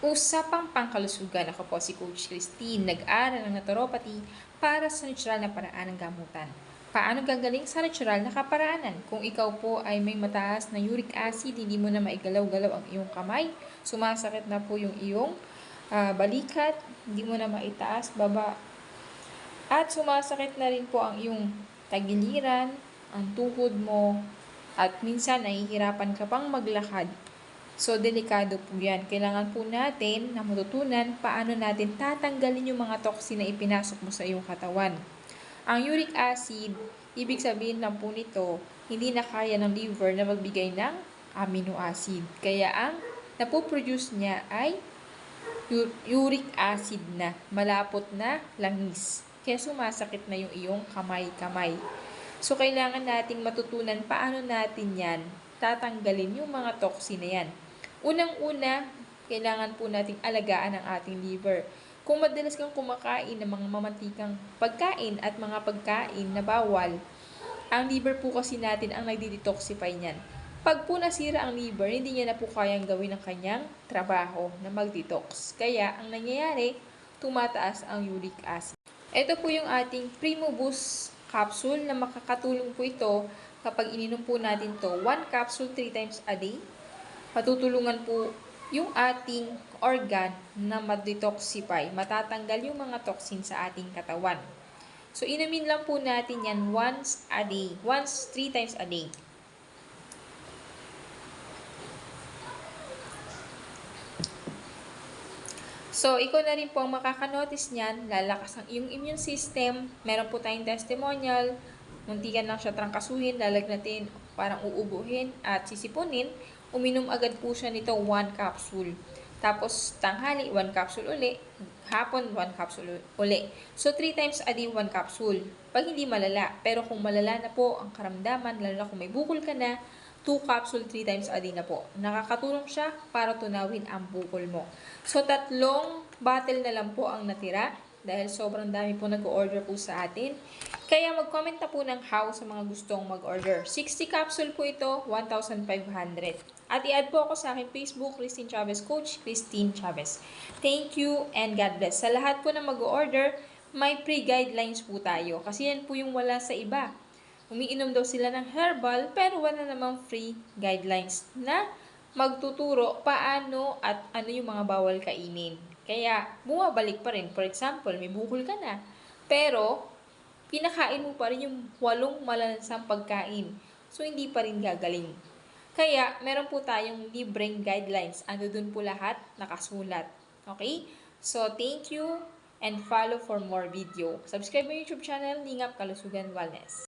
Usapang pangkalusugan, ako po si Coach Christine, nag-aral ng naturopathy para sa natural na paraan ng gamutan. Paano gagaling sa natural na kaparaanan? Kung ikaw po ay may mataas na uric acid, hindi mo na maigalaw-galaw ang iyong kamay, sumasakit na po yung iyong balikat, hindi mo na maitaas, baba, at sumasakit na rin po ang iyong tagiliran, ang tuhod mo, at minsan nahihirapan ka pang maglakad. So, delikado po yan. Kailangan po natin na matutunan paano natin tatanggalin yung mga toxin na ipinasok mo sa iyong katawan. Ang uric acid, ibig sabihin lang po nito, hindi na kaya ng liver na magbigay ng amino acid. Kaya ang napoproduce niya ay uric acid na, malapot na langis. Kaya sumasakit na yung iyong kamay-kamay. So, kailangan nating matutunan paano natin yan tatanggalin yung mga toxin na yan. Unang-una, kailangan po nating alagaan ang ating liver. Kung madalas kang kumakain ng mga mamantikang pagkain at mga pagkain na bawal, ang liver po kasi natin ang nagdi-detoxify niyan. Pag po nasira ang liver, hindi niya na po kayang gawin ang kanyang trabaho na mag-detox. Kaya, ang nangyayari, tumataas ang uric acid. Ito po yung ating Primo Boost capsule na makakatulong po ito kapag ininom po natin to 1 capsule 3 times a day. Matutulungan po yung ating organ na ma-detoxify, matatanggal yung mga toxin sa ating katawan. So, inumin lang po natin yan once a day, 3 times a day. So, ikaw na rin po ang makakanotice niyan, lalakas ang iyong immune system, meron po tayong testimonial, muntikan lang siya trangkasuhin, lalagnatin, parang uubuhin at sisipunin, uminom agad po siya nito 1 capsule. Tapos, tanghali, 1 capsule uli, hapon, 1 capsule uli. So, 3 times a day, 1 capsule. Pag hindi malala, pero kung malala na po ang karamdaman, lalo na kung may bukol ka na, 2 capsule 3 times a day na po. Nakakatulong siya para tunawin ang bukol mo. So, 3 bottle na lang po ang natira dahil sobrang dami po nag-order po sa atin. Kaya mag-comment na po ng how sa mga gustong mag-order. 60 capsule po ito, 1,500. At i-add po ako sa aking Facebook, Christine Chavez Coach, Christine Chavez. Thank you and God bless. Sa lahat po na mag-order, may pre-guidelines po tayo. Kasi yan po yung wala sa iba. Umiinom daw sila ng herbal pero wala namang free guidelines na magtuturo paano at ano yung mga bawal kainin. Kaya bumabalik pa rin. For example, may bukol ka na pero pinakain mo pa rin yung 8 malalansang pagkain. So, hindi pa rin gagaling. Kaya, meron po tayong libreng guidelines. Ano dun po lahat nakasulat. Okay? So, thank you and follow for more video. Subscribe my YouTube channel, Lingap Kalusugan Wellness.